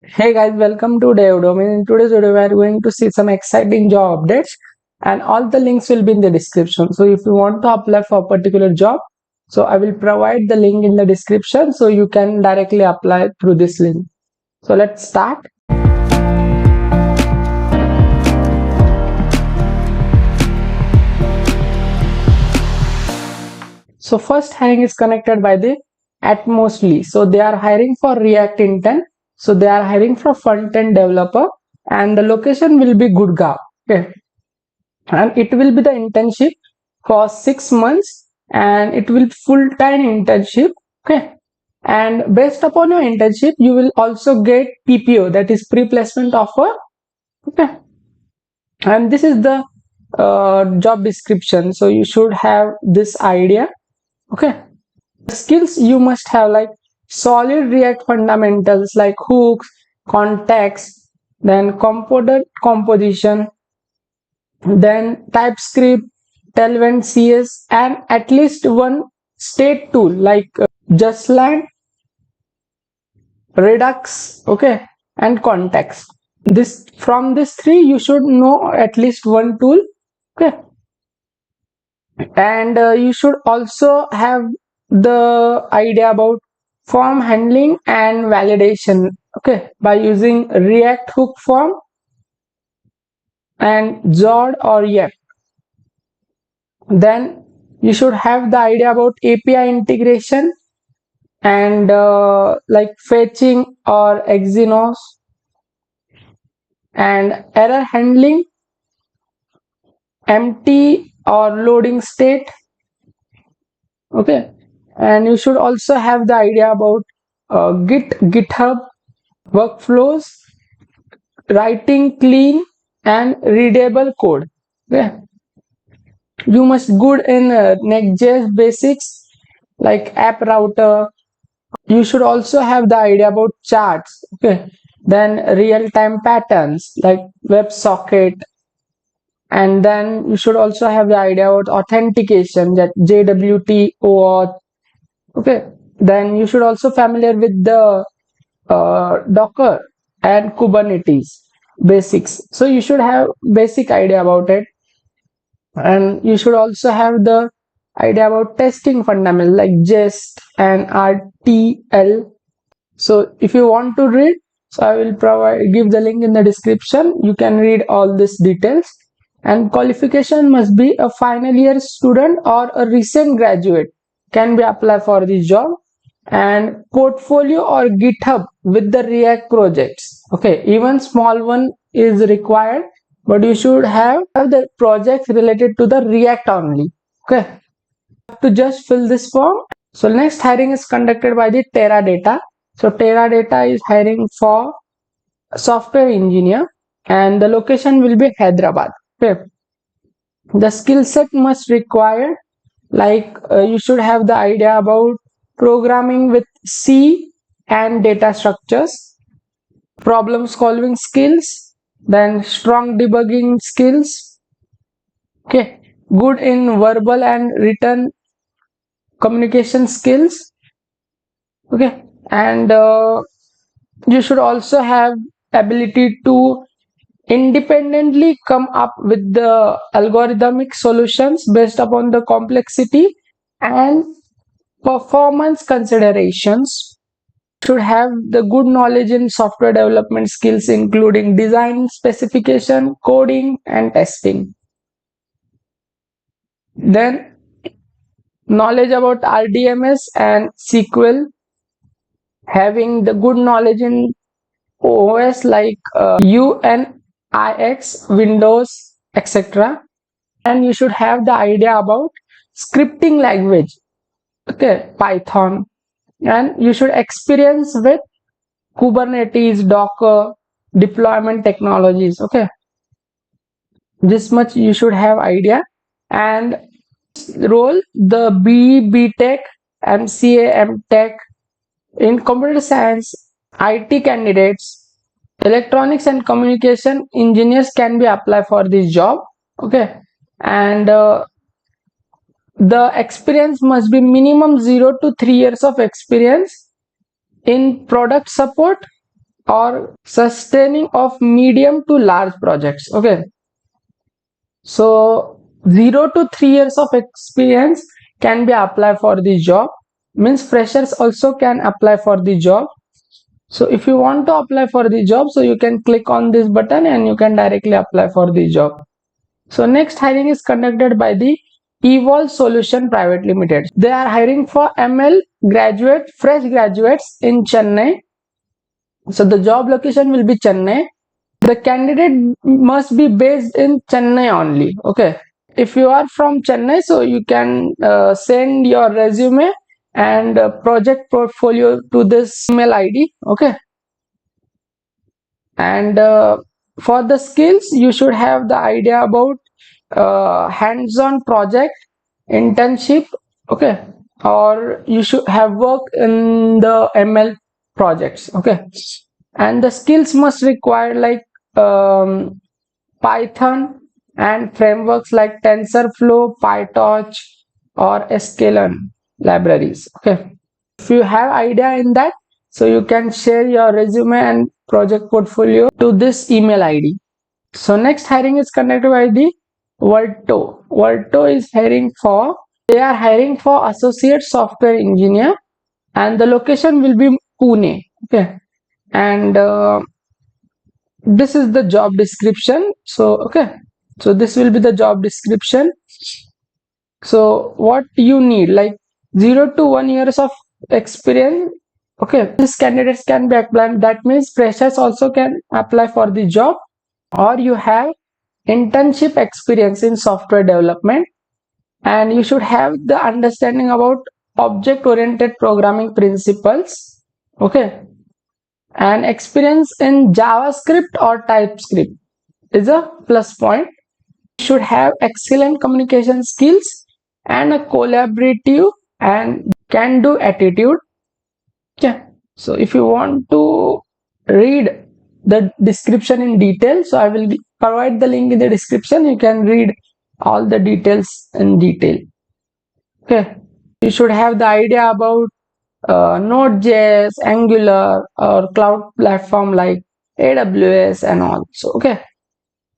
Hey guys, welcome to Dev Domain. In today's video, we are going to see some exciting job updates, and all the links will be in the description. So if you want to apply for a particular job, so I will provide the link in the description so you can directly apply through this link. So let's start. So first hiring is connected by the Atmosly. So they are hiring for React Intent. So they are hiring for front-end developer, and the location will be Gurgaon. Okay, and it will be the internship for 6 months, and it will full-time internship. Okay, and based upon your internship you will also get PPO, that is pre-placement offer. Okay, and this is the job description, so you should have this idea. Okay, the skills you must have, like solid React fundamentals like hooks, context, then component composition, then TypeScript, Tailwind CS, and at least one state tool like JustLand, Redux, okay, and context. This from these three you should know at least one tool, okay, and you should also have the idea about form handling and validation, okay, by using React hook form and Zod or Yep. Then you should have the idea about API integration and like fetching or Exynos, and error handling, empty or loading state. Okay, and you should also have the idea about GitHub workflows, writing clean and readable code. Okay, you must good in Next.js basics like app router. You should also have the idea about charts. Okay, then real-time patterns like WebSocket, and then you should also have the idea about authentication, that JWT OAuth. Okay, then you should also familiar with the Docker and Kubernetes basics. So you should have basic idea about it, and you should also have the idea about testing fundamentals like jest and RTL. So if you want to read, so I will give the link in the description. You can read all these details. And qualification must be a final year student or a recent graduate can be applied for this job, and portfolio or GitHub with the React projects. Okay, even small one is required, but you should have the projects related to the React only. Okay, to just fill this form. So next hiring is conducted by the Teradata. So Teradata is hiring for a software engineer, and the location will be Hyderabad. Okay, the skill set must require, like you should have the idea about programming with C and data structures, problem solving skills, then strong debugging skills. Okay, good in verbal and written communication skills. Okay, and you should also have ability to independently come up with the algorithmic solutions based upon the complexity and performance considerations. Should have the good knowledge in software development skills including design, specification, coding, and testing. Then knowledge about RDMS and SQL, having the good knowledge in OS like UNIX, Windows, etc. And you should have the idea about scripting language, okay, Python, and you should experience with Kubernetes, Docker, deployment technologies. Okay, this much you should have idea. And role, the BE, Tech, MCA, MTech in computer science, IT candidates, electronics and communication engineers can be applied for this job. Okay, and the experience must be minimum 0 to 3 years of experience in product support or sustaining of medium to large projects. Okay, so 0 to 3 years of experience can be applied for the job, means freshers also can apply for the job. So if you want to apply for the job, so you can click on this button and you can directly apply for the job. So next hiring is conducted by the Ewall Solution Private Limited. They are hiring for ML graduate, fresh graduates in Chennai. So the job location will be Chennai. The candidate must be based in Chennai only. Okay. If you are from Chennai, so you can send your resume and project portfolio to this email ID. Okay. And for the skills, you should have the idea about hands-on project, internship. Okay, or you should have worked in the ML projects. Okay, and the skills must require like Python and frameworks like TensorFlow, PyTorch, or sklearn libraries. Okay, if you have idea in that, so you can share your resume and project portfolio to this email ID. So next hiring is conducted by the Verto. Verto is hiring for, they are hiring for associate software engineer, and the location will be Pune. Okay, and this is the job description. So okay, so this will be the job description. So what you need, like 0 to 1 years of experience. Okay, these candidates can be applied. That means freshers also can apply for the job, or you have internship experience in software development, and you should have the understanding about object oriented programming principles. Okay, and experience in JavaScript or TypeScript is a plus point. You should have excellent communication skills and a collaborative and can do attitude. Yeah, so if you want to read the description in detail, so I will provide the link in the description. You can read all the details in detail. Okay, you should have the idea about Node.js, Angular, or cloud platform like AWS and all. So okay,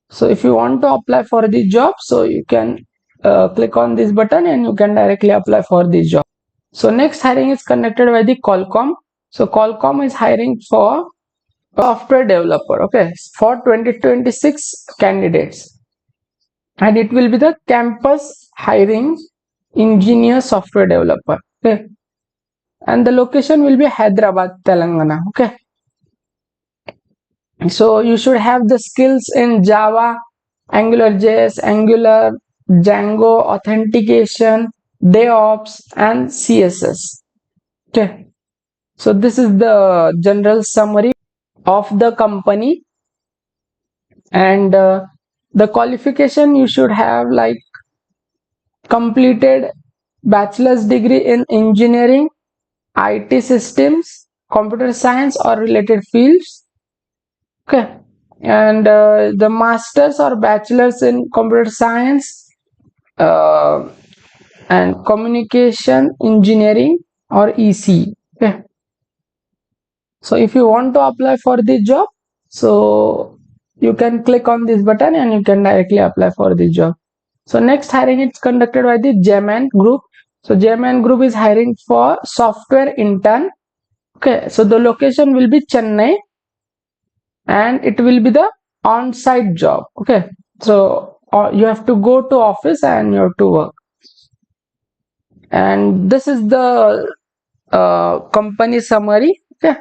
so if you want to apply for the job, so you can click on this button and you can directly apply for the job. So next hiring is conducted by the Qualcomm. So Qualcomm is hiring for software developer. Okay, for 2026 candidates, and it will be the campus hiring engineer software developer. Okay, and the location will be Hyderabad, Telangana. Okay, so you should have the skills in Java, AngularJS, Angular, Django, authentication, DevOps, and CSS. Okay, so this is the general summary of the company, and the qualification you should have like completed bachelor's degree in engineering, IT systems, computer science, or related fields. Okay, and the masters or bachelor's in computer science uh, and communication engineering or EC. Okay, so if you want to apply for the job, so you can click on this button and you can directly apply for the job. So next hiring is conducted by the JMAN Group. So JMAN Group is hiring for software intern. Okay, so the location will be Chennai, and it will be the on-site job. Okay, so you have to go to office and you have to work. And this is the company summary. Okay,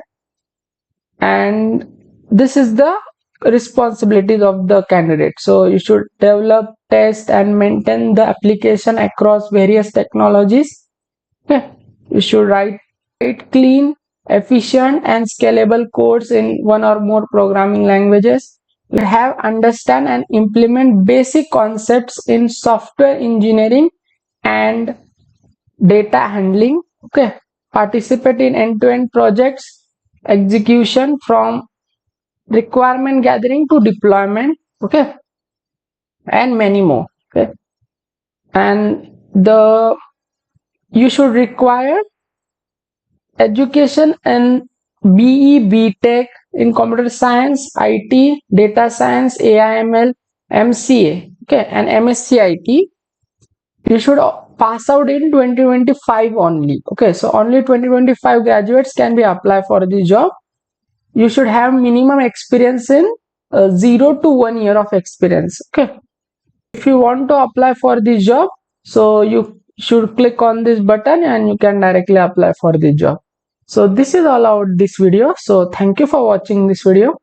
and this is the responsibilities of the candidate. So you should develop, test, and maintain the application across various technologies. Okay, you should write clean, efficient, and scalable codes in one or more programming languages. You have understand and implement basic concepts in software engineering and data handling. Okay, participate in end-to-end projects execution from requirement gathering to deployment. Okay, and many more. Okay, and the you should require education in BE, BTech, in computer science, IT, data science, AIML, MCA, okay, and MSc IT, you should pass out in 2025 only. Okay, so only 2025 graduates can be apply for the job. You should have minimum experience in 0 to 1 year of experience. Okay, if you want to apply for the job, so you should click on this button and you can directly apply for the job. So this is all about this video. So thank you for watching this video.